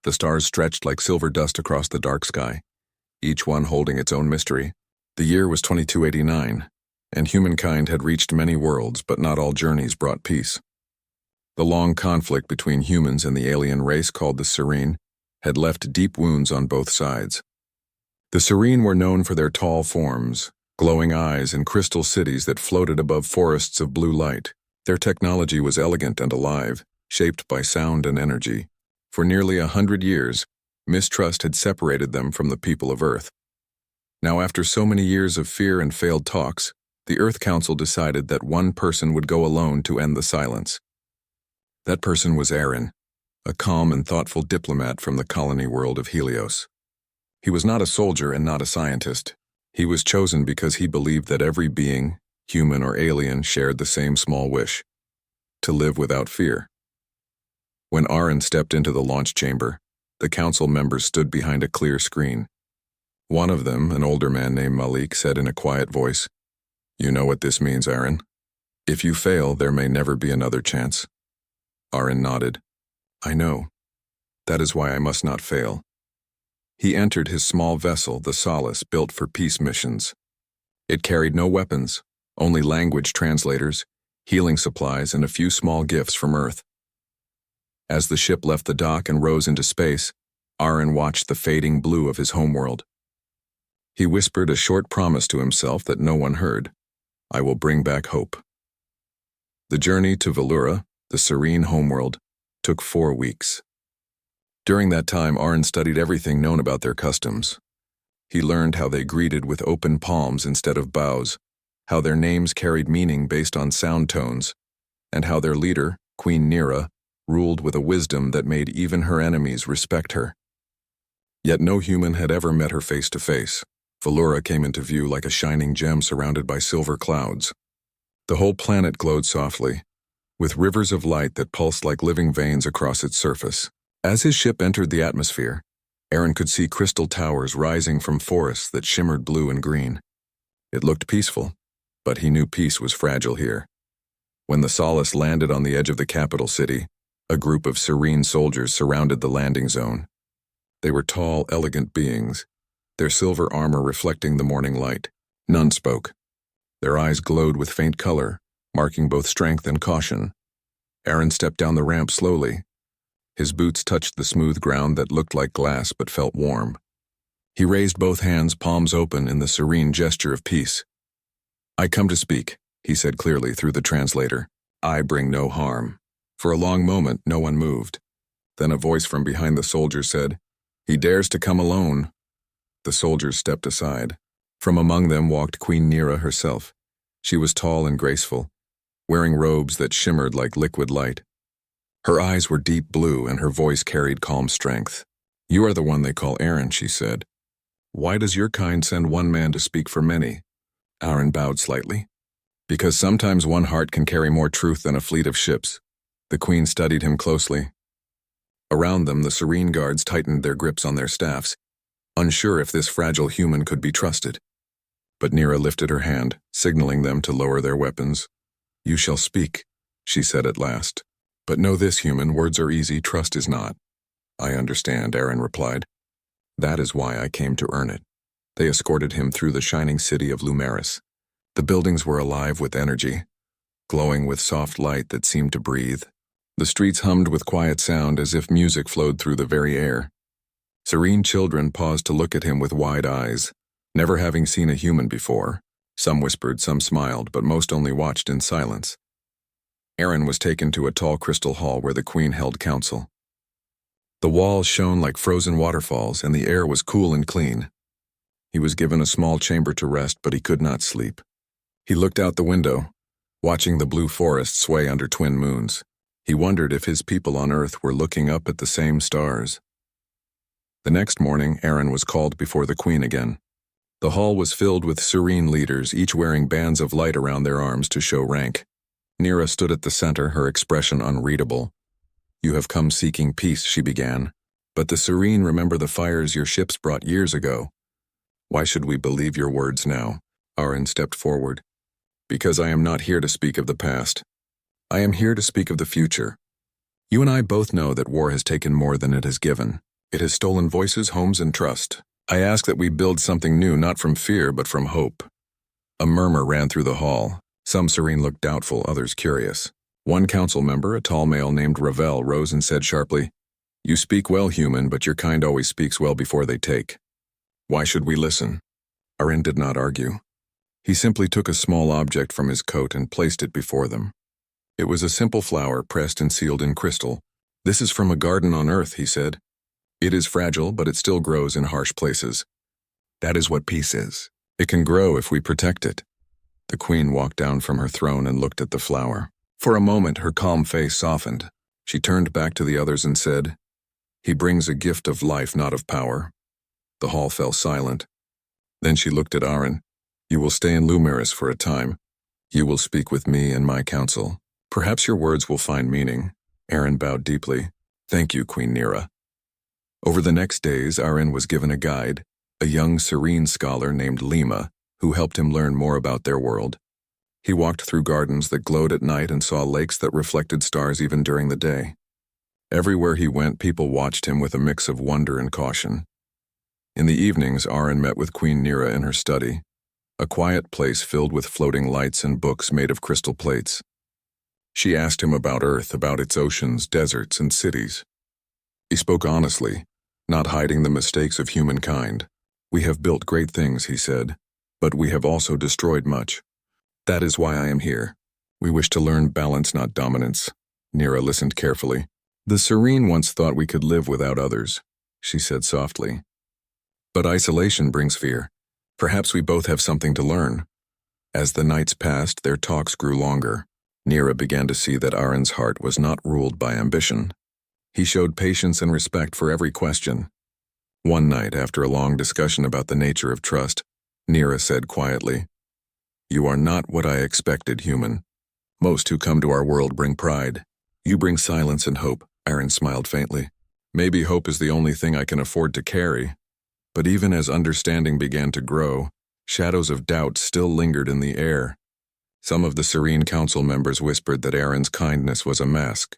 The stars stretched like silver dust across the dark sky, each one holding its own mystery. The year was 2289, and humankind had reached many worlds, but not all journeys brought peace. The long conflict between humans and the alien race called the Serene had left deep wounds on both sides. The Serene were known for their tall forms, glowing eyes, and crystal cities that floated above forests of blue light. Their technology was elegant and alive, shaped by sound and energy. For nearly 100 years, mistrust had separated them from the people of Earth. Now, after so many years of fear and failed talks, the Earth Council decided that one person would go alone to end the silence. That person was Aaron, a calm and thoughtful diplomat from the colony world of Helios. He was not a soldier and not a scientist. He was chosen because he believed that every being, human or alien, shared the same small wish: to live without fear. When Aaron stepped into the launch chamber, the council members stood behind a clear screen. One of them, an older man named Malik, said in a quiet voice, "You know what this means, Aaron? If you fail, there may never be another chance." Aaron nodded. "I know. That is why I must not fail." He entered his small vessel, the Solace, built for peace missions. It carried no weapons, only language translators, healing supplies, and a few small gifts from Earth. As the ship left the dock and rose into space, Aaron watched the fading blue of his homeworld. He whispered a short promise to himself that no one heard: "I will bring back hope." The journey to Velura, the serene homeworld, took 4 weeks. During that time, Aaron studied everything known about their customs. He learned how they greeted with open palms instead of bows, how their names carried meaning based on sound tones, and how their leader, Queen Nira, ruled with a wisdom that made even her enemies respect her. Yet no human had ever met her face to face. Velura came into view like a shining gem surrounded by silver clouds. The whole planet glowed softly, with rivers of light that pulsed like living veins across its surface. As his ship entered the atmosphere, Aaron could see crystal towers rising from forests that shimmered blue and green. It looked peaceful, but he knew peace was fragile here. When the Solace landed on the edge of the capital city, a group of serene soldiers surrounded the landing zone. They were tall, elegant beings, their silver armor reflecting the morning light. None spoke. Their eyes glowed with faint color, marking both strength and caution. Aaron stepped down the ramp slowly. His boots touched the smooth ground that looked like glass but felt warm. He raised both hands, palms open, in the serene gesture of peace. "I come to speak," he said clearly through the translator. "I bring no harm." For a long moment, no one moved. Then a voice from behind the soldiers said, "He dares to come alone." The soldiers stepped aside. From among them walked Queen Nira herself. She was tall and graceful, wearing robes that shimmered like liquid light. Her eyes were deep blue and her voice carried calm strength. "You are the one they call Aaron," she said. "Why does your kind send one man to speak for many?" Aaron bowed slightly. "Because sometimes one heart can carry more truth than a fleet of ships." The queen studied him closely. Around them, the serene guards tightened their grips on their staffs, unsure if this fragile human could be trusted. But Nira lifted her hand, signaling them to lower their weapons. "You shall speak," she said at last. "But know this, human, words are easy, trust is not." "I understand," Aaron replied. "That is why I came to earn it." They escorted him through the shining city of Lumeris. The buildings were alive with energy, glowing with soft light that seemed to breathe. The streets hummed with quiet sound as if music flowed through the very air. Serene children paused to look at him with wide eyes, never having seen a human before. Some whispered, some smiled, but most only watched in silence. Aaron was taken to a tall crystal hall where the queen held council. The walls shone like frozen waterfalls, and the air was cool and clean. He was given a small chamber to rest, but he could not sleep. He looked out the window, watching the blue forest sway under twin moons. He wondered if his people on Earth were looking up at the same stars. The next morning, Aaron was called before the queen again. The hall was filled with serene leaders, each wearing bands of light around their arms to show rank. Nira stood at the center, her expression unreadable. "You have come seeking peace," she began. "But the serene remember the fires your ships brought years ago. Why should we believe your words now?" Aaron stepped forward. "Because I am not here to speak of the past. I am here to speak of the future. You and I both know that war has taken more than it has given. It has stolen voices, homes, and trust. I ask that we build something new, not from fear, but from hope." A murmur ran through the hall. Some serene looked doubtful, others curious. One council member, a tall male named Ravel, rose and said sharply, "You speak well, human, but your kind always speaks well before they take. Why should we listen?" Arin did not argue. He simply took a small object from his coat and placed it before them. It was a simple flower pressed and sealed in crystal. "This is from a garden on Earth," he said. "It is fragile, but it still grows in harsh places. That is what peace is. It can grow if we protect it." The queen walked down from her throne and looked at the flower. For a moment, her calm face softened. She turned back to the others and said, "He brings a gift of life, not of power." The hall fell silent. Then she looked at Arin. "You will stay in Lumeris for a time. You will speak with me and my council. Perhaps your words will find meaning." Arin bowed deeply. "Thank you, Queen Nira." Over the next days, Arin was given a guide, a young serene scholar named Lima, who helped him learn more about their world. He walked through gardens that glowed at night and saw lakes that reflected stars even during the day. Everywhere he went, people watched him with a mix of wonder and caution. In the evenings, Arin met with Queen Nira in her study, a quiet place filled with floating lights and books made of crystal plates. She asked him about Earth, about its oceans, deserts, and cities. He spoke honestly, not hiding the mistakes of humankind. "We have built great things," he said, "but we have also destroyed much. That is why I am here. We wish to learn balance, not dominance." Nira listened carefully. "The Serene once thought we could live without others," she said softly. "But isolation brings fear. Perhaps we both have something to learn." As the nights passed, their talks grew longer. Nira began to see that Arin's heart was not ruled by ambition. He showed patience and respect for every question. One night, after a long discussion about the nature of trust, Nira said quietly, "You are not what I expected, human. Most who come to our world bring pride. You bring silence and hope." Arin smiled faintly. "Maybe hope is the only thing I can afford to carry." But even as understanding began to grow, shadows of doubt still lingered in the air. Some of the Serene Council members whispered that Arin's kindness was a mask,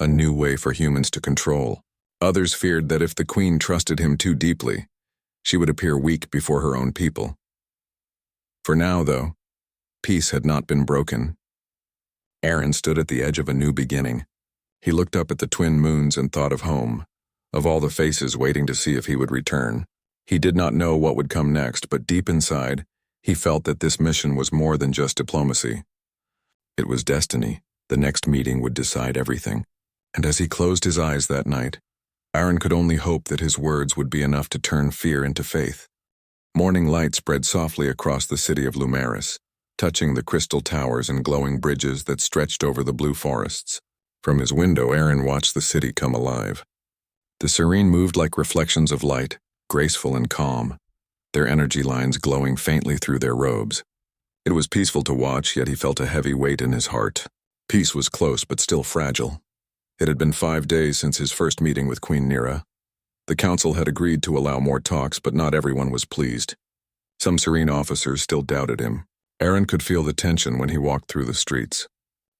a new way for humans to control. Others feared that if the Queen trusted him too deeply, she would appear weak before her own people. For now, though, peace had not been broken. Arin stood at the edge of a new beginning. He looked up at the twin moons and thought of home, of all the faces waiting to see if he would return. He did not know what would come next, but deep inside, he felt that this mission was more than just diplomacy. It was destiny. The next meeting would decide everything. And as he closed his eyes that night, Arin could only hope that his words would be enough to turn fear into faith. Morning light spread softly across the city of Lumeris, touching the crystal towers and glowing bridges that stretched over the blue forests. From his window, Arin watched the city come alive. The Serene moved like reflections of light, graceful and calm, their energy lines glowing faintly through their robes. It was peaceful to watch, yet he felt a heavy weight in his heart. Peace was close, but still fragile. It had been 5 days since his first meeting with Queen Nira. The council had agreed to allow more talks, but not everyone was pleased. Some Serene officers still doubted him. Arin could feel the tension when he walked through the streets.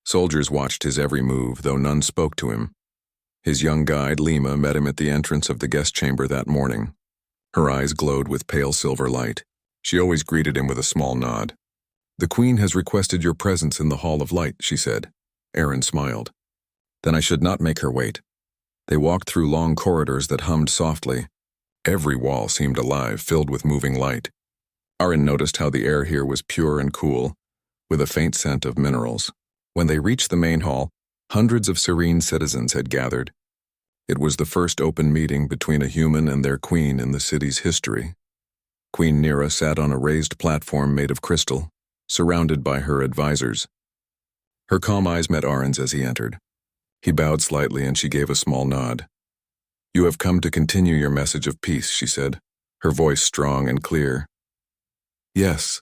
Soldiers watched his every move, though none spoke to him. His young guide, Lima, met him at the entrance of the guest chamber that morning. Her eyes glowed with pale silver light. She always greeted him with a small nod. "The Queen has requested your presence in the Hall of Light," she said. Arin smiled. "Then I should not make her wait." They walked through long corridors that hummed softly. Every wall seemed alive, filled with moving light. Arin noticed how the air here was pure and cool, with a faint scent of minerals. When they reached the main hall, hundreds of Serene citizens had gathered. It was the first open meeting between a human and their queen in the city's history. Queen Nira sat on a raised platform made of crystal, surrounded by her advisors. Her calm eyes met Arin's as he entered. He bowed slightly and she gave a small nod. "You have come to continue your message of peace," she said, her voice strong and clear. "Yes,"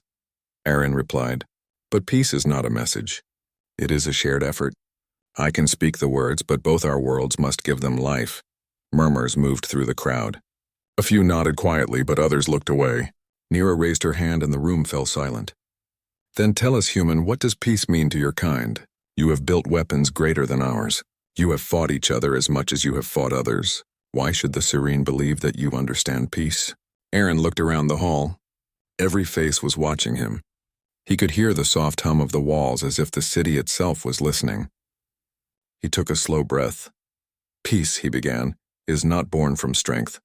Arin replied, "but peace is not a message. It is a shared effort. I can speak the words, but both our worlds must give them life." Murmurs moved through the crowd. A few nodded quietly, but others looked away. Nira raised her hand and the room fell silent. "Then tell us, human, what does peace mean to your kind? You have built weapons greater than ours. You have fought each other as much as you have fought others. Why should the serene believe that you understand peace? Aaron looked around the hall. Every face was watching him. He could hear the soft hum of the walls as if the city itself was listening. He took a slow breath. Peace, he began, is not born from strength.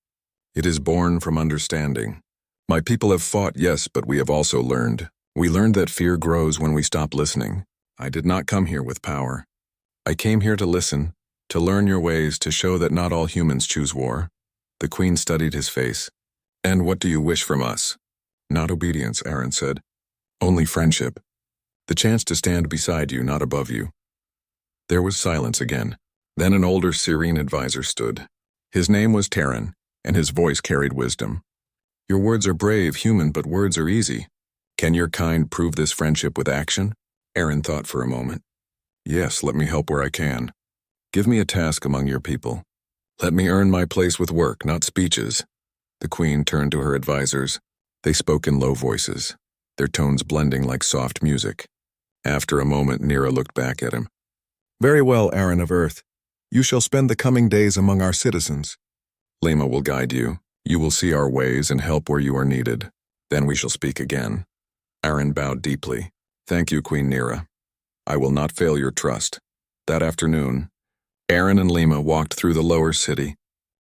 It is born from understanding. My people have fought, yes, but we have also learned. We learned that fear grows when we stop listening. I did not come here with power. I came here to listen, to learn your ways, to show that not all humans choose war. The queen studied his face. And what do you wish from us? Not obedience, Aaron said. Only friendship. The chance to stand beside you, not above you. There was silence again. Then an older serene advisor stood. His name was Terran, and his voice carried wisdom. Your words are brave, human, but words are easy. Can your kind prove this friendship with action? Aaron thought for a moment. Yes, let me help where I can. Give me a task among your people. Let me earn my place with work, not speeches. The queen turned to her advisors. They spoke in low voices, their tones blending like soft music. After a moment, Nira looked back at him. Very well, Aaron of Earth. You shall spend the coming days among our citizens. Lima will guide you. You will see our ways and help where you are needed. Then we shall speak again. Aaron bowed deeply. Thank you, Queen Nira. I will not fail your trust. That afternoon, Aaron and Lima walked through the lower city,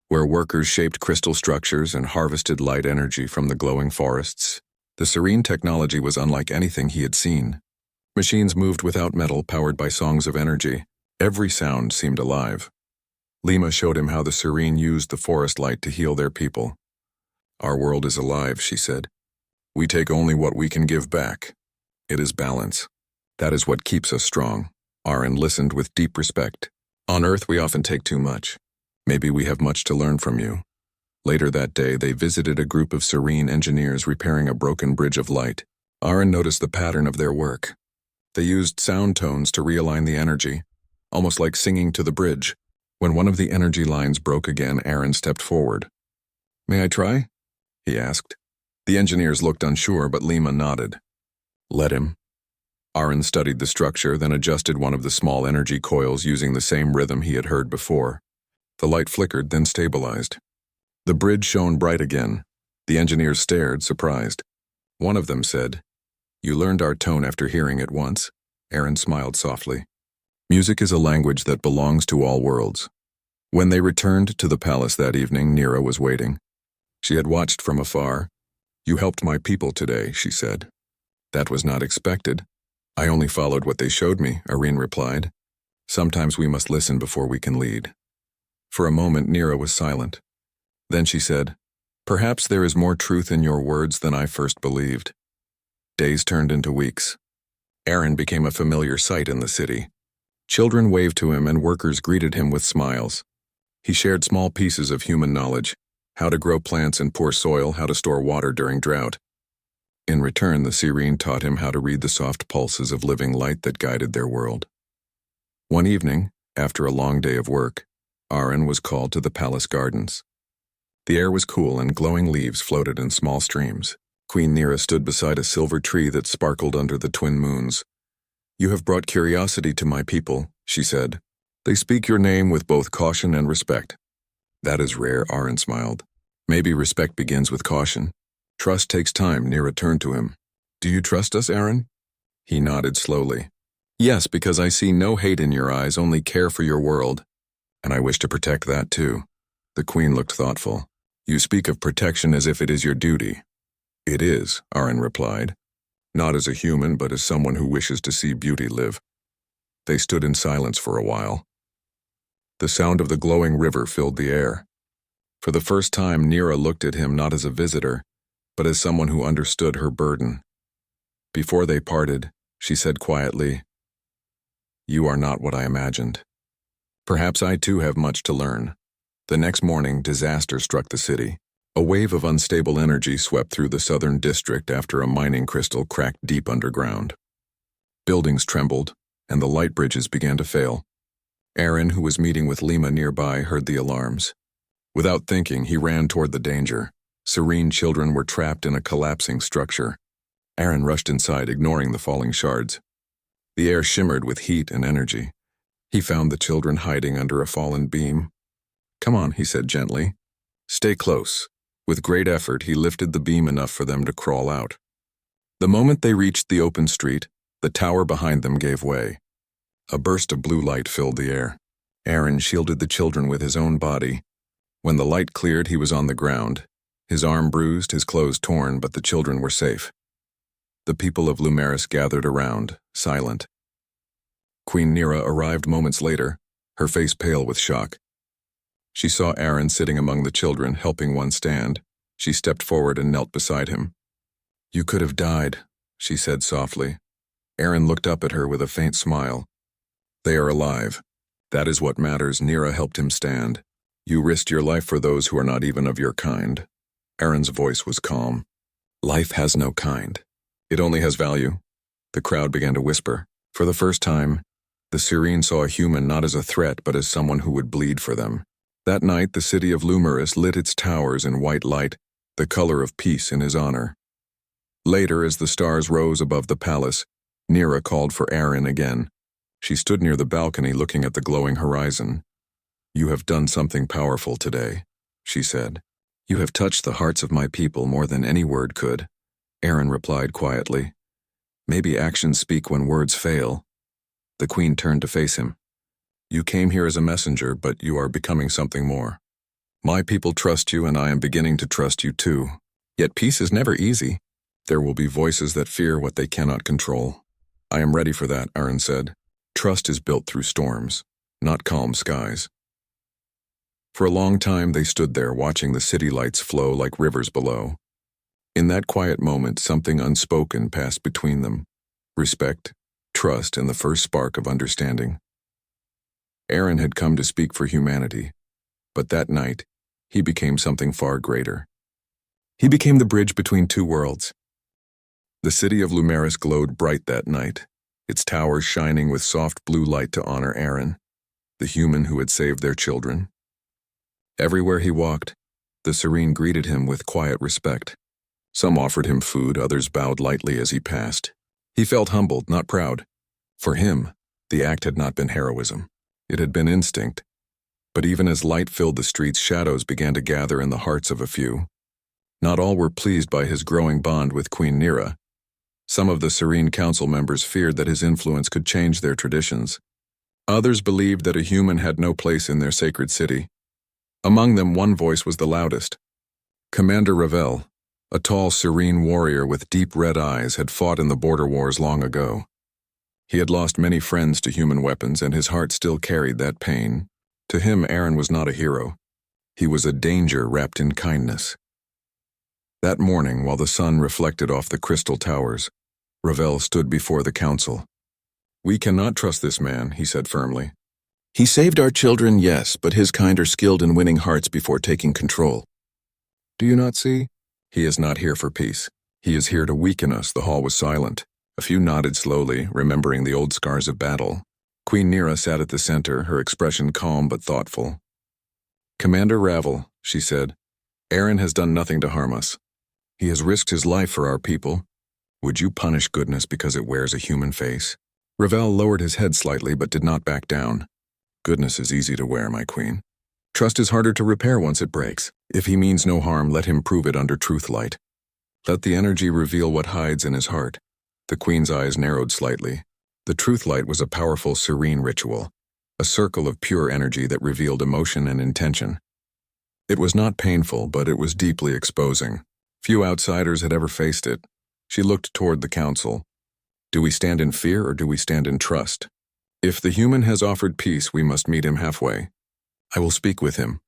where workers shaped crystal structures and harvested light energy from the glowing forests. The serene technology was unlike anything he had seen. Machines moved without metal, powered by songs of energy. Every sound seemed alive. Lima showed him how the serene used the forest light to heal their people. Our world is alive, she said. We take only what we can give back. It is balance. That is what keeps us strong. Aaron listened with deep respect. On Earth, we often take too much. Maybe we have much to learn from you. Later that day, they visited a group of serene engineers repairing a broken bridge of light. Aaron noticed the pattern of their work. They used sound tones to realign the energy, almost like singing to the bridge. When one of the energy lines broke again, Aaron stepped forward. May I try? He asked. The engineers looked unsure, but Lima nodded. Let him. Aaron studied the structure, then adjusted one of the small energy coils using the same rhythm he had heard before. The light flickered, then stabilized. The bridge shone bright again. The engineers stared, surprised. One of them said, You learned our tone after hearing it once. Aaron smiled softly. Music is a language that belongs to all worlds. When they returned to the palace that evening, Nira was waiting. She had watched from afar. You helped my people today, she said. That was not expected. I only followed what they showed me, Irene replied. Sometimes we must listen before we can lead. For a moment, Nira was silent. Then she said, Perhaps there is more truth in your words than I first believed. Days turned into weeks. Aaron became a familiar sight in the city. Children waved to him and workers greeted him with smiles. He shared small pieces of human knowledge, how to grow plants in poor soil, how to store water during drought. In return, the serene taught him how to read the soft pulses of living light that guided their world. One evening, after a long day of work, Aaron was called to the palace gardens. The air was cool and glowing leaves floated in small streams. Queen Nira stood beside a silver tree that sparkled under the twin moons. You have brought curiosity to my people, she said. They speak your name with both caution and respect. That is rare, Aaron smiled. Maybe respect begins with caution. Trust takes time, Nira turned to him. Do you trust us, Aaron? He nodded slowly. Yes, because I see no hate in your eyes, only care for your world. And I wish to protect that too. The queen looked thoughtful. You speak of protection as if it is your duty. It is, Aaron replied. Not as a human, but as someone who wishes to see beauty live. They stood in silence for a while. The sound of the glowing river filled the air. For the first time, Nira looked at him not as a visitor, but as someone who understood her burden. Before they parted, she said quietly, You are not what I imagined. Perhaps I too have much to learn. The next morning, disaster struck the city. A wave of unstable energy swept through the southern district after a mining crystal cracked deep underground. Buildings trembled, and the light bridges began to fail. Aaron, who was meeting with Lima nearby, heard the alarms. Without thinking, he ran toward the danger. Serene children were trapped in a collapsing structure. Aaron rushed inside, ignoring the falling shards. The air shimmered with heat and energy. He found the children hiding under a fallen beam. "Come on," he said gently. "Stay close." With great effort, he lifted the beam enough for them to crawl out. The moment they reached the open street, the tower behind them gave way. A burst of blue light filled the air. Aaron shielded the children with his own body. When the light cleared, he was on the ground, his arm bruised, his clothes torn, but the children were safe. The people of Lumeris gathered around, silent. Queen Nera arrived moments later, her face pale with shock. She saw Aaron sitting among the children, helping one stand. She stepped forward and knelt beside him. "You could have died," she said softly. Aaron looked up at her with a faint smile. "They are alive. That is what matters." Nera helped him stand. "You risked your life for those who are not even of your kind." Aaron's voice was calm. "Life has no kind. It only has value." The crowd began to whisper. For the first time, the Serene saw a human not as a threat but as someone who would bleed for them. That night, the city of Lumeris lit its towers in white light, the color of peace in his honor. Later, as the stars rose above the palace, Nera called for Aaron again. She stood near the balcony looking at the glowing horizon. "You have done something powerful today," she said. "You have touched the hearts of my people more than any word could." Aaron replied quietly. "Maybe actions speak when words fail." The queen turned to face him. "You came here as a messenger, but you are becoming something more. My people trust you, and I am beginning to trust you too. Yet peace is never easy. There will be voices that fear what they cannot control." "I am ready for that," Aaron said. "Trust is built through storms, not calm skies." For a long time they stood there watching the city lights flow like rivers below. In that quiet moment, something unspoken passed between them. Respect, trust, and the first spark of understanding. Aaron had come to speak for humanity, but that night, he became something far greater. He became the bridge between two worlds. The city of Lumeris glowed bright that night, its towers shining with soft blue light to honor Aaron, the human who had saved their children. Everywhere he walked, the Serene greeted him with quiet respect. Some offered him food, others bowed lightly as he passed. He felt humbled, not proud. For him, the act had not been heroism. It had been instinct. But even as light filled the streets, shadows began to gather in the hearts of a few. Not all were pleased by his growing bond with Queen Nera. Some of the Serene Council members feared that his influence could change their traditions. Others believed that a human had no place in their sacred city. Among them, one voice was the loudest. Commander Ravel, a tall, serene warrior with deep red eyes, had fought in the border wars long ago. He had lost many friends to human weapons, and his heart still carried that pain. To him, Aaron was not a hero. He was a danger wrapped in kindness. That morning, while the sun reflected off the crystal towers, Ravel stood before the council. "We cannot trust this man," he said firmly. "He saved our children, yes, but his kind are skilled in winning hearts before taking control. Do you not see? He is not here for peace. He is here to weaken us." The hall was silent. A few nodded slowly, remembering the old scars of battle. Queen Nera sat at the center, her expression calm but thoughtful. "Commander Ravel," she said, "Aaron has done nothing to harm us. He has risked his life for our people. Would you punish goodness because it wears a human face?" Ravel lowered his head slightly but did not back down. "Goodness is easy to wear, my queen. Trust is harder to repair once it breaks. If he means no harm, let him prove it under truth light. Let the energy reveal what hides in his heart." The queen's eyes narrowed slightly. The truth light was a powerful, serene ritual, a circle of pure energy that revealed emotion and intention. It was not painful, but it was deeply exposing. Few outsiders had ever faced it. She looked toward the council. Do we stand in fear or do we stand in trust? If the human has offered peace, we must meet him halfway. I will speak with him.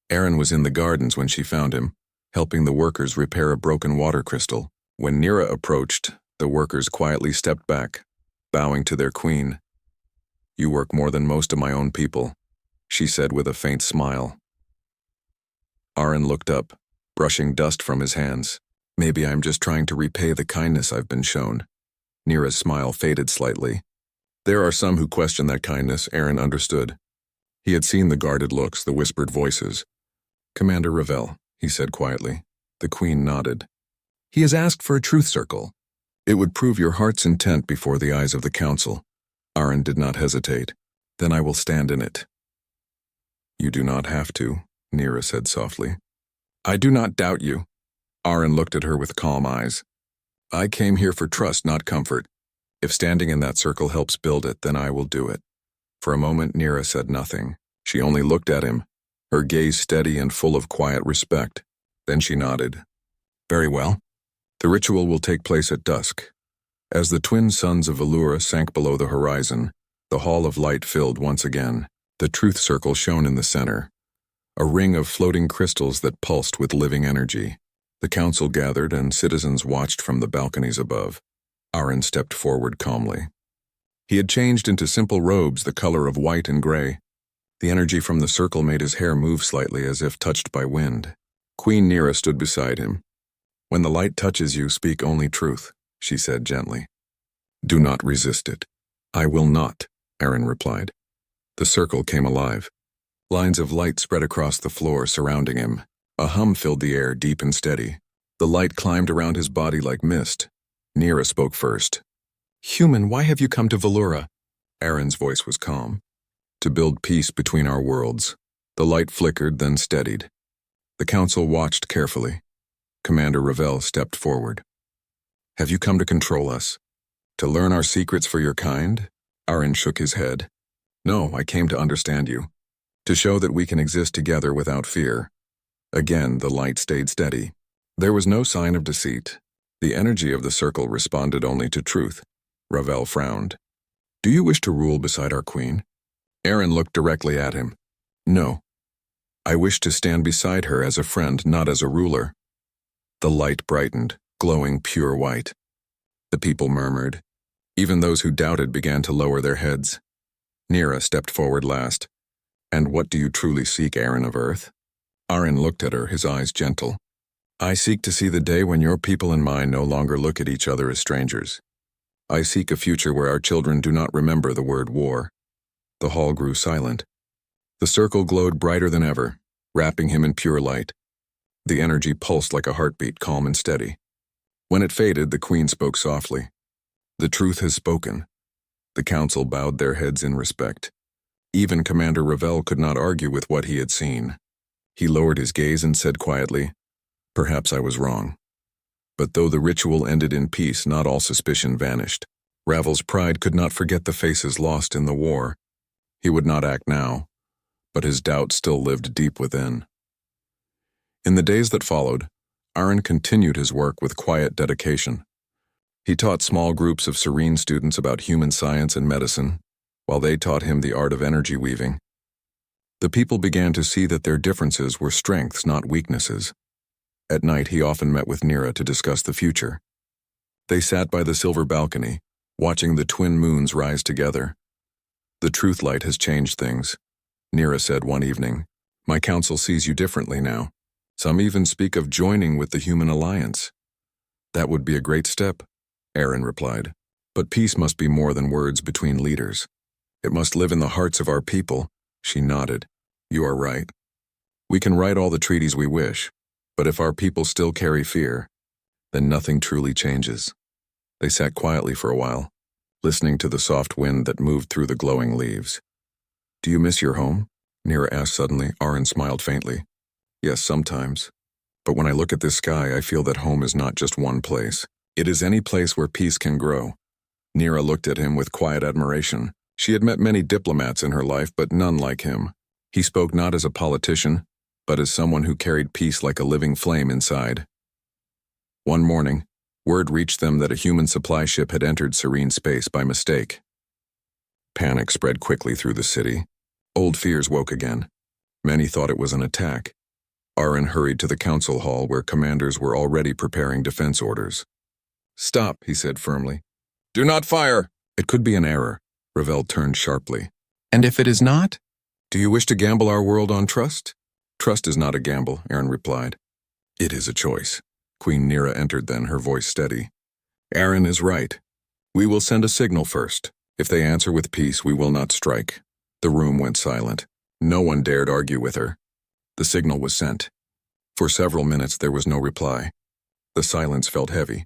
Aaron was in the gardens when she found him, helping the workers repair a broken water crystal. When Nera approached, the workers quietly stepped back, bowing to their queen. "You work more than most of my own people," she said with a faint smile. Aaron looked up, brushing dust from his hands. "Maybe I'm just trying to repay the kindness I've been shown." Nera's smile faded slightly. "There are some who question that kindness," Aaron understood. He had seen the guarded looks, the whispered voices. "Commander Ravel," he said quietly. The queen nodded. "He has asked for a truth circle. It would prove your heart's intent before the eyes of the council." Aaron did not hesitate. "Then I will stand in it." You do not have to, Nira said softly. I do not doubt you. Aaron looked at her with calm eyes. I came here for trust, not comfort. If standing in that circle helps build it, then I will do it. For a moment, Nira said nothing. She only looked at him, her gaze steady and full of quiet respect. Then she nodded. Very well. The ritual will take place at dusk. As the twin suns of Velura sank below the horizon, the hall of light filled once again. The truth circle shone in the center, a ring of floating crystals that pulsed with living energy. The council gathered and citizens watched from the balconies above. Aaron stepped forward calmly. He had changed into simple robes the color of white and gray. The energy from the circle made his hair move slightly as if touched by wind. Queen Nira stood beside him. When the light touches you, speak only truth, she said gently. Do not resist it. I will not, Aaron replied. The circle came alive. Lines of light spread across the floor surrounding him. A hum filled the air, deep and steady. The light climbed around his body like mist. Nira spoke first. Human, why have you come to Velura? Aaron's voice was calm. To build peace between our worlds. The light flickered, then steadied. The council watched carefully. Commander Ravel stepped forward. Have you come to control us? To learn our secrets for your kind? Aaron shook his head. No, I came to understand you. To show that we can exist together without fear. Again, the light stayed steady. There was no sign of deceit. The energy of the circle responded only to truth. Ravel frowned. Do you wish to rule beside our queen? Aaron looked directly at him. No. I wish to stand beside her as a friend, not as a ruler. The light brightened, glowing pure white. The people murmured. Even those who doubted began to lower their heads. Nira stepped forward last. And what do you truly seek, Aaron of Earth? Aaron looked at her, his eyes gentle. I seek to see the day when your people and mine no longer look at each other as strangers. I seek a future where our children do not remember the word war. The hall grew silent. The circle glowed brighter than ever, wrapping him in pure light. The energy pulsed like a heartbeat, calm and steady. When it faded, the queen spoke softly. The truth has spoken. The council bowed their heads in respect. Even Commander Ravel could not argue with what he had seen. He lowered his gaze and said quietly, Perhaps I was wrong. But though the ritual ended in peace, not all suspicion vanished. Ravel's pride could not forget the faces lost in the war. He would not act now, but his doubt still lived deep within. In the days that followed, Aaron continued his work with quiet dedication. He taught small groups of serene students about human science and medicine, while they taught him the art of energy weaving. The people began to see that their differences were strengths, not weaknesses. At night, he often met with Nira to discuss the future. They sat by the silver balcony, watching the twin moons rise together. The truth light has changed things, Nira said one evening. My council sees you differently now. Some even speak of joining with the human alliance. That would be a great step, Aaron replied. But peace must be more than words between leaders. It must live in the hearts of our people. She nodded. You are right. We can write all the treaties we wish, but if our people still carry fear, then nothing truly changes. They sat quietly for a while, listening to the soft wind that moved through the glowing leaves. Do you miss your home? Nira asked suddenly. Aaron smiled faintly. Yes, sometimes. But when I look at this sky, I feel that home is not just one place. It is any place where peace can grow. Nira looked at him with quiet admiration. She had met many diplomats in her life, but none like him. He spoke not as a politician, but as someone who carried peace like a living flame inside. One morning, word reached them that a human supply ship had entered serene space by mistake. Panic spread quickly through the city. Old fears woke again. Many thought it was an attack. Aaron hurried to the council hall where commanders were already preparing defense orders. Stop, he said firmly. Do not fire! It could be an error. Ravel turned sharply. And if it is not? Do you wish to gamble our world on trust? Trust is not a gamble, Aaron replied. It is a choice. Queen Nira entered then, her voice steady. Aaron is right. We will send a signal first. If they answer with peace, we will not strike. The room went silent. No one dared argue with her. The signal was sent. For several minutes there was no reply. The silence felt heavy.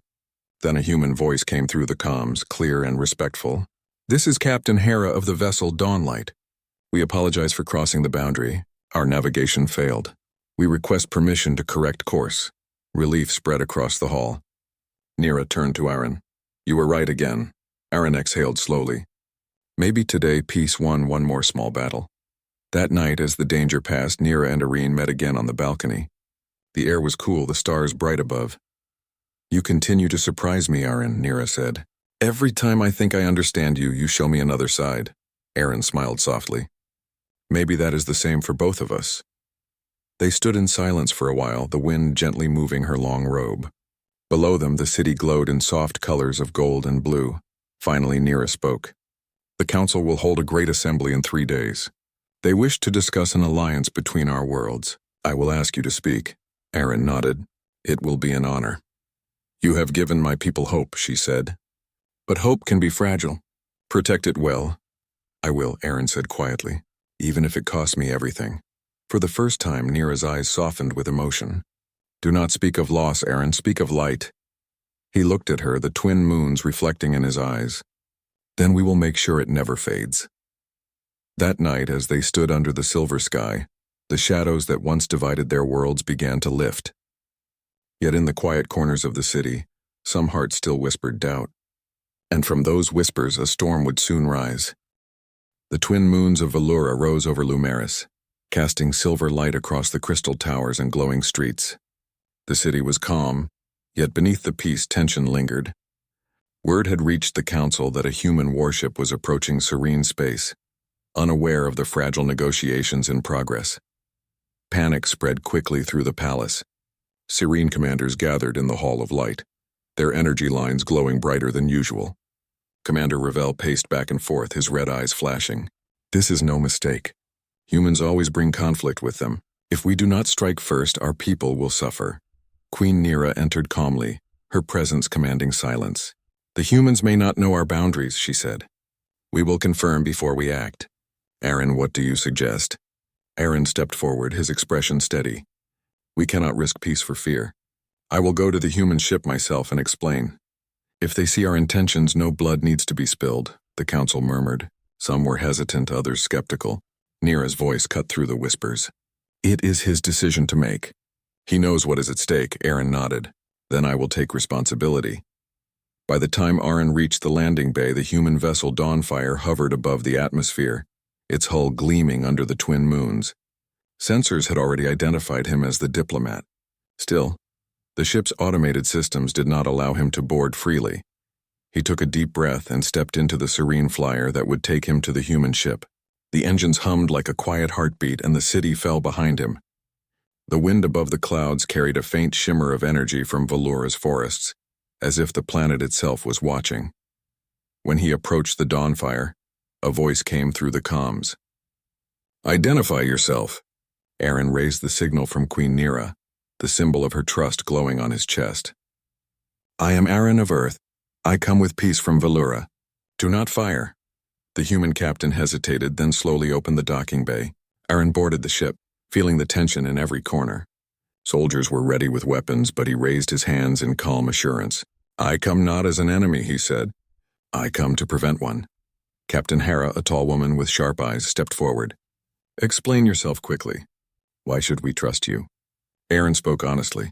Then a human voice came through the comms, clear and respectful. This is Captain Hera of the vessel Dawnlight. We apologize for crossing the boundary. Our navigation failed. We request permission to correct course. Relief spread across the hall. Nira turned to Aaron. You were right again. Aaron exhaled slowly. Maybe today peace won one more small battle. That night, as the danger passed, Nira and Irene met again on the balcony. The air was cool, the stars bright above. You continue to surprise me, Aaron, Nira said. Every time I think I understand you, you show me another side. Aaron smiled softly. Maybe that is the same for both of us. They stood in silence for a while, the wind gently moving her long robe. Below them, the city glowed in soft colors of gold and blue. Finally, Nira spoke. The council will hold a great assembly in 3 days. They wish to discuss an alliance between our worlds. I will ask you to speak. Aaron nodded. It will be an honor. You have given my people hope, she said. But hope can be fragile. Protect it well. I will, Aaron said quietly, even if it costs me everything. For the first time, Nira's eyes softened with emotion. Do not speak of loss, Aaron, speak of light. He looked at her, the twin moons reflecting in his eyes. Then we will make sure it never fades. That night, as they stood under the silver sky, the shadows that once divided their worlds began to lift. Yet in the quiet corners of the city, some hearts still whispered doubt. And from those whispers, a storm would soon rise. The twin moons of Velura rose over Lumeris, casting silver light across the crystal towers and glowing streets. The city was calm, yet beneath the peace tension lingered. Word had reached the council that a human warship was approaching serene space, unaware of the fragile negotiations in progress. Panic spread quickly through the palace. Serene commanders gathered in the Hall of Light, their energy lines glowing brighter than usual. Commander Ravel paced back and forth, his red eyes flashing. This is no mistake. Humans always bring conflict with them. If we do not strike first, our people will suffer. Queen Nira entered calmly, her presence commanding silence. The humans may not know our boundaries, she said. We will confirm before we act. Aaron, what do you suggest? Aaron stepped forward, his expression steady. We cannot risk peace for fear. I will go to the human ship myself and explain. If they see our intentions, no blood needs to be spilled, the council murmured. Some were hesitant, others skeptical. Nira's voice cut through the whispers. It is his decision to make. He knows what is at stake, Aaron nodded. Then I will take responsibility. By the time Aaron reached the landing bay, the human vessel Dawnfire hovered above the atmosphere, its hull gleaming under the twin moons. Sensors had already identified him as the diplomat. Still, the ship's automated systems did not allow him to board freely. He took a deep breath and stepped into the serene flyer that would take him to the human ship. The engines hummed like a quiet heartbeat, and the city fell behind him. The wind above the clouds carried a faint shimmer of energy from Velura's forests, as if the planet itself was watching. When he approached the Dawnfire, a voice came through the comms. Identify yourself. Aaron raised the signal from Queen Nira, the symbol of her trust glowing on his chest. I am Aaron of Earth. I come with peace from Velura. Do not fire. The human captain hesitated, then slowly opened the docking bay. Aaron boarded the ship, feeling the tension in every corner. Soldiers were ready with weapons, but he raised his hands in calm assurance. I come not as an enemy, he said. I come to prevent one. Captain Hera, a tall woman with sharp eyes, stepped forward. Explain yourself quickly. Why should we trust you? Aaron spoke honestly.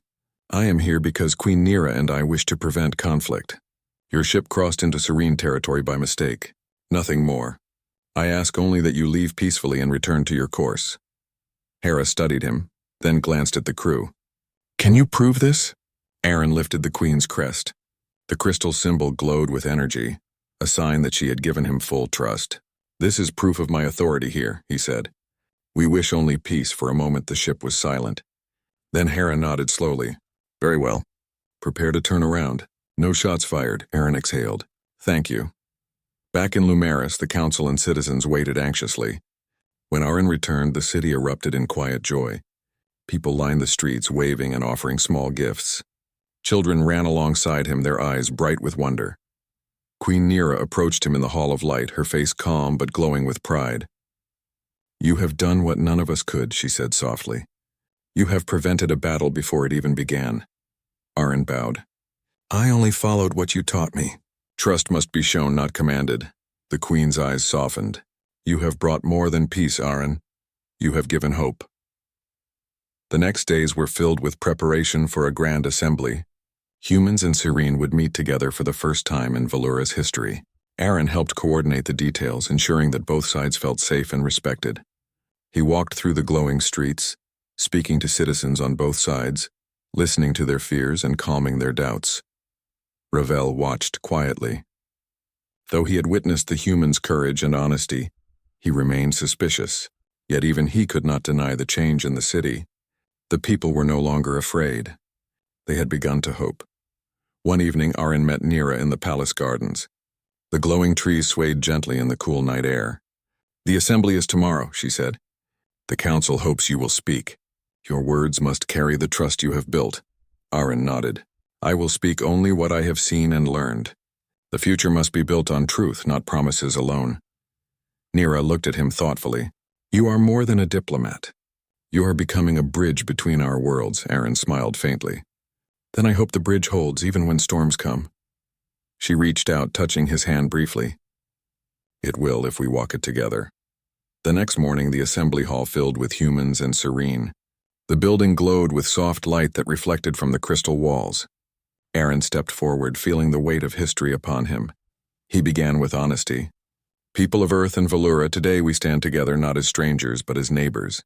I am here because Queen Nira and I wish to prevent conflict. Your ship crossed into serene territory by mistake. Nothing more. I ask only that you leave peacefully and return to your course. Hera studied him, then glanced at the crew. Can you prove this? Aaron lifted the Queen's crest. The crystal symbol glowed with energy, a sign that she had given him full trust. This is proof of my authority here, he said. We wish only peace. For a moment the ship was silent. Then Hera nodded slowly. Very well. Prepare to turn around. No shots fired, Aaron exhaled. Thank you. Back in Lumeris, the council and citizens waited anxiously. When Aaron returned, the city erupted in quiet joy. People lined the streets, waving and offering small gifts. Children ran alongside him, their eyes bright with wonder. Queen Nira approached him in the Hall of Light, her face calm but glowing with pride. You have done what none of us could, she said softly. You have prevented a battle before it even began. Aaron bowed. I only followed what you taught me. Trust must be shown, not commanded. The Queen's eyes softened. You have brought more than peace, Aaron. You have given hope. The next days were filled with preparation for a grand assembly. Humans and Serene would meet together for the first time in Valura's history. Aaron helped coordinate the details, ensuring that both sides felt safe and respected. He walked through the glowing streets, speaking to citizens on both sides, listening to their fears and calming their doubts. Ravel watched quietly. Though he had witnessed the humans' courage and honesty, he remained suspicious, yet even he could not deny the change in the city. The people were no longer afraid. They had begun to hope. One evening, Aaron met Nira in the palace gardens. The glowing trees swayed gently in the cool night air. "The assembly is tomorrow," she said. "The council hopes you will speak. Your words must carry the trust you have built." Aaron nodded. "I will speak only what I have seen and learned. The future must be built on truth, not promises alone." Nira looked at him thoughtfully. "You are more than a diplomat. You are becoming a bridge between our worlds," Aaron smiled faintly. "Then I hope the bridge holds even when storms come." She reached out, touching his hand briefly. "It will if we walk it together." The next morning, the assembly hall filled with humans and Serene. The building glowed with soft light that reflected from the crystal walls. Aaron stepped forward, feeling the weight of history upon him. He began with honesty. "People of Earth and Valura, today we stand together not as strangers but as neighbors.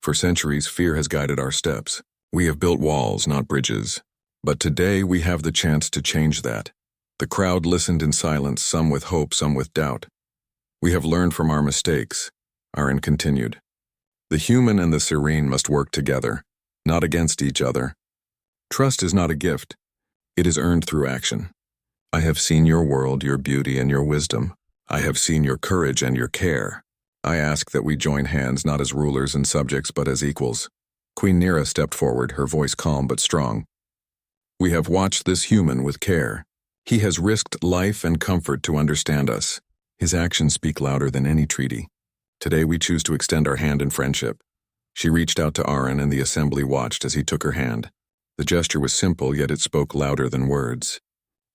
For centuries, fear has guided our steps. We have built walls, not bridges. But today we have the chance to change that." The crowd listened in silence, some with hope, some with doubt. "We have learned from our mistakes," Aaron continued. "The human and the Serene must work together, not against each other. Trust is not a gift. It is earned through action. I have seen your world, your beauty, and your wisdom. I have seen your courage and your care. I ask that we join hands not as rulers and subjects but as equals." Queen Nira stepped forward, her voice calm but strong. "We have watched this human with care. He has risked life and comfort to understand us. His actions speak louder than any treaty. Today we choose to extend our hand in friendship." She reached out to Aaron, and the assembly watched as he took her hand. The gesture was simple, yet it spoke louder than words.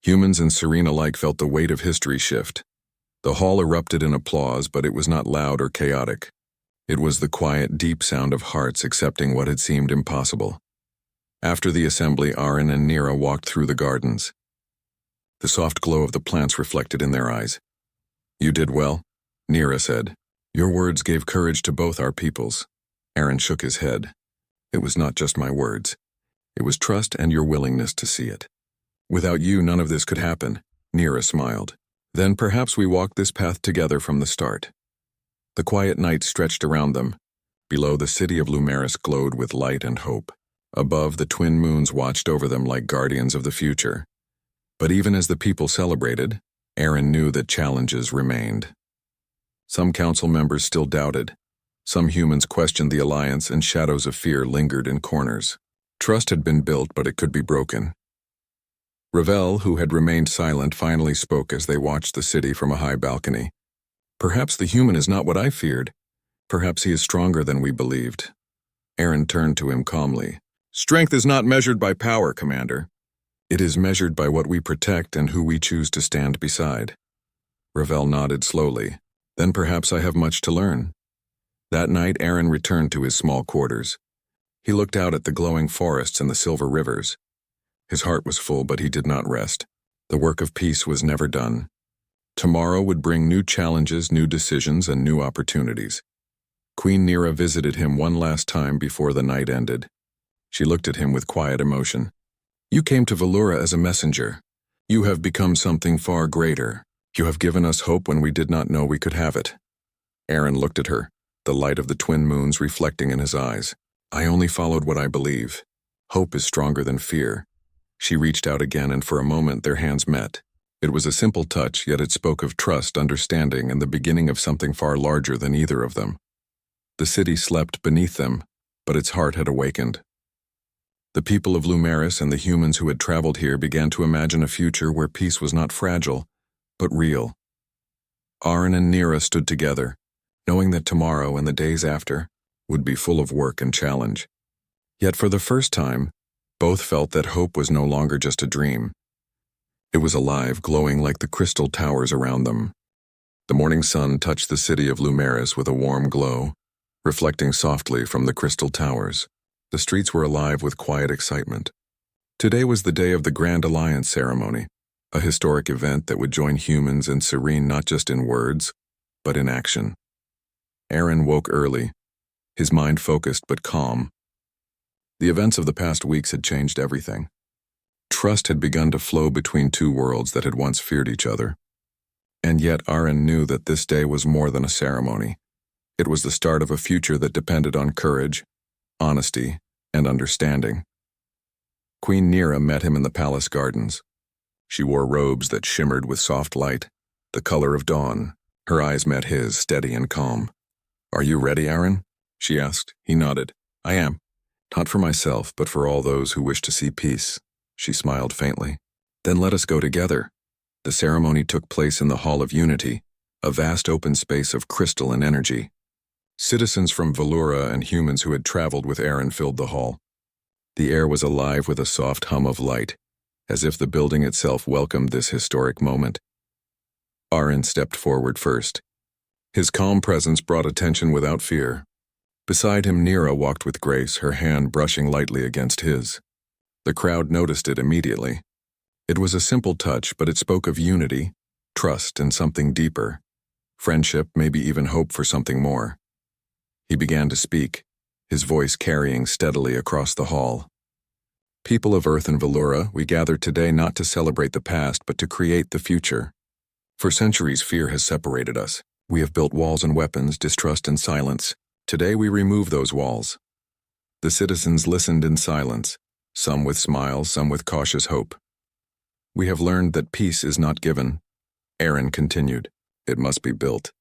Humans and Serene alike felt the weight of history shift. The hall erupted in applause, but it was not loud or chaotic. It was the quiet, deep sound of hearts accepting what had seemed impossible. After the assembly, Aaron and Nira walked through the gardens. The soft glow of the plants reflected in their eyes. "You did well," Nira said. "Your words gave courage to both our peoples." Aaron shook his head. "It was not just my words. It was trust and your willingness to see it. Without you, none of this could happen." Nira smiled. "Then perhaps we walked this path together from the start." The quiet night stretched around them. Below, the city of Lumeris glowed with light and hope. Above, the twin moons watched over them like guardians of the future. But even as the people celebrated, Aaron knew that challenges remained. Some council members still doubted. Some humans questioned the alliance, and shadows of fear lingered in corners. Trust had been built, but it could be broken. Ravel, who had remained silent, finally spoke as they watched the city from a high balcony. "Perhaps the human is not what I feared. Perhaps he is stronger than we believed." Aaron turned to him calmly. "Strength is not measured by power, Commander. It is measured by what we protect and who we choose to stand beside." Ravel nodded slowly. "Then perhaps I have much to learn." That night, Aaron returned to his small quarters. He looked out at the glowing forests and the silver rivers. His heart was full, but he did not rest. The work of peace was never done. Tomorrow would bring new challenges, new decisions, and new opportunities. Queen Nira visited him one last time before the night ended. She looked at him with quiet emotion. "You came to Valura as a messenger. You have become something far greater. You have given us hope when we did not know we could have it." Aaron looked at her, the light of the twin moons reflecting in his eyes. "I only followed what I believe. Hope is stronger than fear." She reached out again, and for a moment their hands met. It was a simple touch, yet it spoke of trust, understanding, and the beginning of something far larger than either of them. The city slept beneath them, but its heart had awakened. The people of Lumeris and the humans who had traveled here began to imagine a future where peace was not fragile, but real. Aaron and Nira stood together, knowing that tomorrow and the days after would be full of work and challenge. Yet for the first time, both felt that hope was no longer just a dream. It was alive, glowing like the crystal towers around them. The morning sun touched the city of Lumeris with a warm glow, reflecting softly from the crystal towers. The streets were alive with quiet excitement. Today was the day of the Grand Alliance ceremony, a historic event that would join humans and Serene not just in words, but in action. Aaron woke early, his mind focused but calm. The events of the past weeks had changed everything. Trust had begun to flow between two worlds that had once feared each other. And yet Aaron knew that this day was more than a ceremony. It was the start of a future that depended on courage, honesty, and understanding. Queen Nira met him in the palace gardens. She wore robes that shimmered with soft light, the color of dawn. Her eyes met his, steady and calm. "Are you ready, Aaron?" she asked. He nodded. "I am. Not for myself, but for all those who wish to see peace." She smiled faintly. "Then let us go together." The ceremony took place in the Hall of Unity, a vast open space of crystal and energy. Citizens from Velura and humans who had traveled with Aaron filled the hall. The air was alive with a soft hum of light, as if the building itself welcomed this historic moment. Aaron stepped forward first. His calm presence brought attention without fear. Beside him, Nira walked with grace, her hand brushing lightly against his. The crowd noticed it immediately. It was a simple touch, but it spoke of unity, trust, and something deeper. Friendship, maybe even hope for something more. He began to speak, his voice carrying steadily across the hall. "People of Earth and Velura, we gather today not to celebrate the past, but to create the future. For centuries, fear has separated us. We have built walls and weapons, distrust and silence. Today we remove those walls." The citizens listened in silence, some with smiles, some with cautious hope. "We have learned that peace is not given," Aaron continued. "It must be built.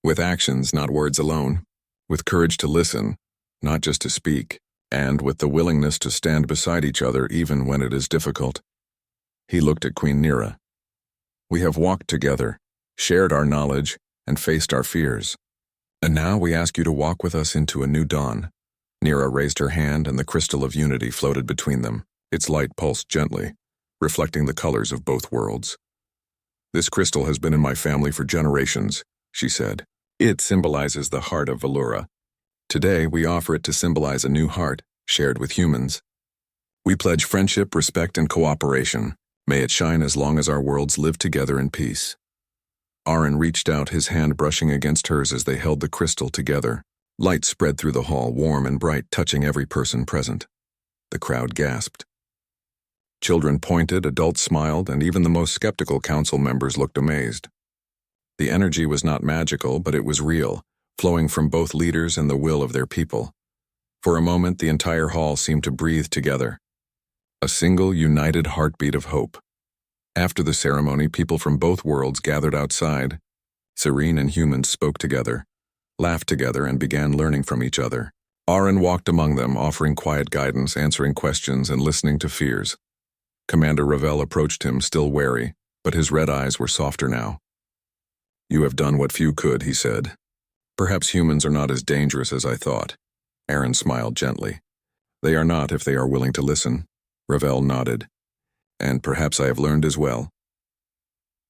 With actions, not words alone. With courage to listen, not just to speak, and with the willingness to stand beside each other even when it is difficult." He looked at Queen Nira. "We have walked together, shared our knowledge, and faced our fears. And now we ask you to walk with us into a new dawn." Nira raised her hand and the crystal of unity floated between them. Its light pulsed gently, reflecting the colors of both worlds. "This crystal has been in my family for generations," she said. "It symbolizes the heart of Velura. Today we offer it to symbolize a new heart, shared with humans. We pledge friendship, respect, and cooperation. May it shine as long as our worlds live together in peace." Aaron reached out, his hand brushing against hers as they held the crystal together. Light spread through the hall, warm and bright, touching every person present. The crowd gasped. Children pointed, adults smiled, and even the most skeptical council members looked amazed. The energy was not magical, but it was real, flowing from both leaders and the will of their people. For a moment, the entire hall seemed to breathe together. A single, united heartbeat of hope. After the ceremony, people from both worlds gathered outside. Serene and humans spoke together, laughed together, and began learning from each other. Aaron walked among them, offering quiet guidance, answering questions, and listening to fears. Commander Ravel approached him, still wary, but his red eyes were softer now. "You have done what few could," he said. "Perhaps humans are not as dangerous as I thought." Aaron smiled gently. "They are not if they are willing to listen." Ravel nodded. "And perhaps I have learned as well."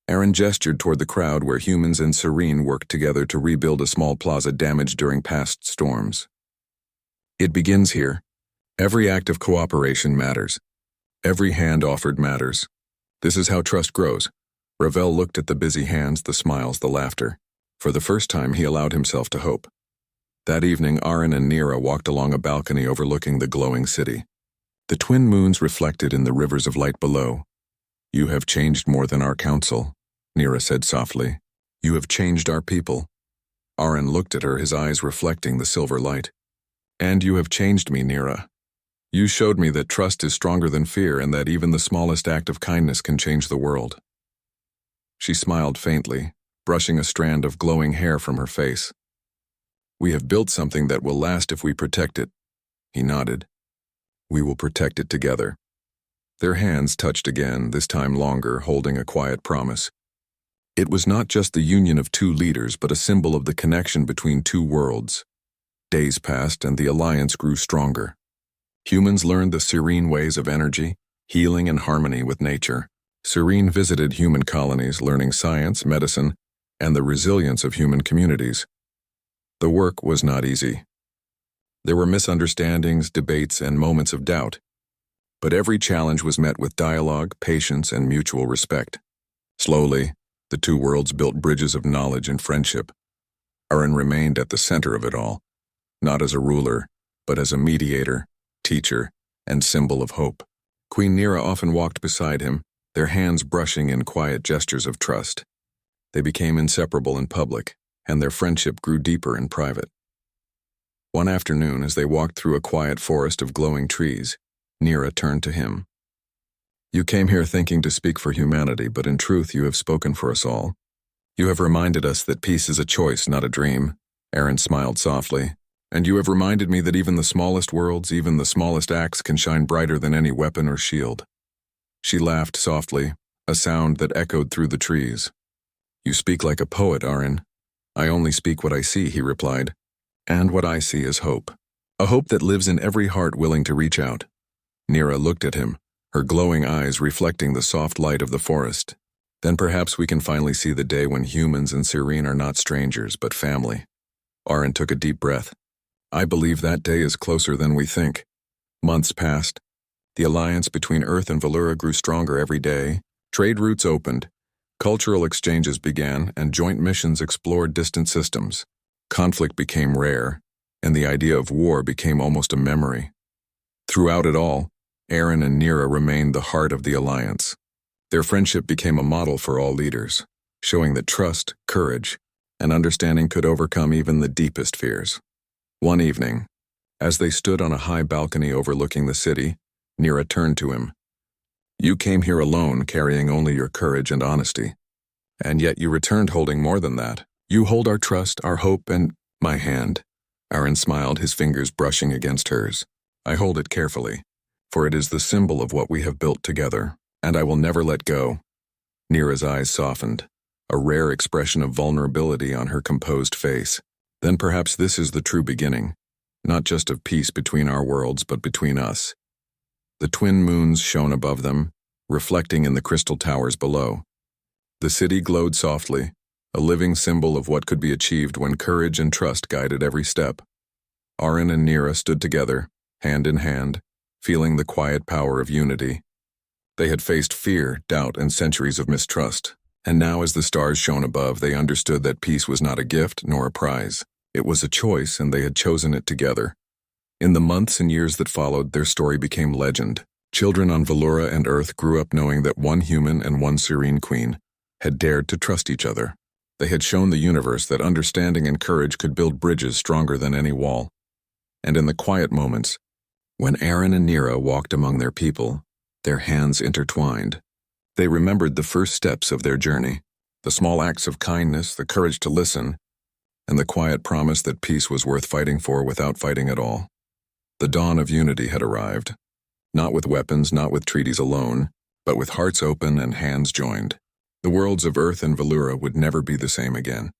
Aaron gestured toward the crowd where humans and Serene worked together to rebuild a small plaza damaged during past storms. "It begins here. Every act of cooperation matters. Every hand offered matters. This is how trust grows." Ravel looked at the busy hands, the smiles, the laughter. For the first time, he allowed himself to hope. That evening, Aaron and Nira walked along a balcony overlooking the glowing city. The twin moons reflected in the rivers of light below. "You have changed more than our council," Nira said softly. "You have changed our people." Aaron looked at her, his eyes reflecting the silver light. "And you have changed me, Nira. You showed me that trust is stronger than fear and that even the smallest act of kindness can change the world." She smiled faintly, brushing a strand of glowing hair from her face. "We have built something that will last if we protect it." He nodded. "We will protect it together." Their hands touched again, this time longer, holding a quiet promise. It was not just the union of two leaders, but a symbol of the connection between two worlds. Days passed and the alliance grew stronger. Humans learned the Serene ways of energy, healing, and harmony with nature. Serene visited human colonies, learning science, medicine, and the resilience of human communities. The work was not easy. There were misunderstandings, debates, and moments of doubt, but every challenge was met with dialogue, patience, and mutual respect. Slowly, the two worlds built bridges of knowledge and friendship. Aaron remained at the center of it all, not as a ruler, but as a mediator, teacher, and symbol of hope. Queen Nira often walked beside him, their hands brushing in quiet gestures of trust. They became inseparable in public, and their friendship grew deeper in private. One afternoon, as they walked through a quiet forest of glowing trees, Nira turned to him. "You came here thinking to speak for humanity, but in truth you have spoken for us all. You have reminded us that peace is a choice, not a dream." Aaron smiled softly. "And you have reminded me that even the smallest worlds, even the smallest acts can shine brighter than any weapon or shield." She laughed softly, a sound that echoed through the trees. "You speak like a poet, Aaron." "I only speak what I see," he replied. "And what I see is hope. A hope that lives in every heart willing to reach out." Nira looked at him, her glowing eyes reflecting the soft light of the forest. "Then perhaps we can finally see the day when humans and Serene are not strangers, but family." Aaron took a deep breath. "I believe that day is closer than we think." Months passed. The alliance between Earth and Valura grew stronger every day. Trade routes opened. Cultural exchanges began, and joint missions explored distant systems. Conflict became rare, and the idea of war became almost a memory. Throughout it all, Aaron and Nira remained the heart of the alliance. Their friendship became a model for all leaders, showing that trust, courage, and understanding could overcome even the deepest fears. One evening, as they stood on a high balcony overlooking the city, Nira turned to him. "You came here alone, carrying only your courage and honesty. And yet you returned holding more than that. You hold our trust, our hope, and my hand." Aaron smiled, his fingers brushing against hers. "I hold it carefully, for it is the symbol of what we have built together, and I will never let go." Nira's eyes softened, a rare expression of vulnerability on her composed face. "Then perhaps this is the true beginning, not just of peace between our worlds, but between us." The twin moons shone above them, reflecting in the crystal towers below. The city glowed softly, a living symbol of what could be achieved when courage and trust guided every step. Aaron and Nira stood together, hand in hand, feeling the quiet power of unity. They had faced fear, doubt, and centuries of mistrust, and now as the stars shone above, they understood that peace was not a gift nor a prize. It was a choice, and they had chosen it together. In the months and years that followed, their story became legend. Children on Valura and Earth grew up knowing that one human and one serene queen had dared to trust each other. They had shown the universe that understanding and courage could build bridges stronger than any wall. And in the quiet moments, when Aaron and Nira walked among their people, their hands intertwined, they remembered the first steps of their journey, the small acts of kindness, the courage to listen, and the quiet promise that peace was worth fighting for without fighting at all. The dawn of unity had arrived, not with weapons, not with treaties alone, but with hearts open and hands joined. The worlds of Earth and Valura would never be the same again.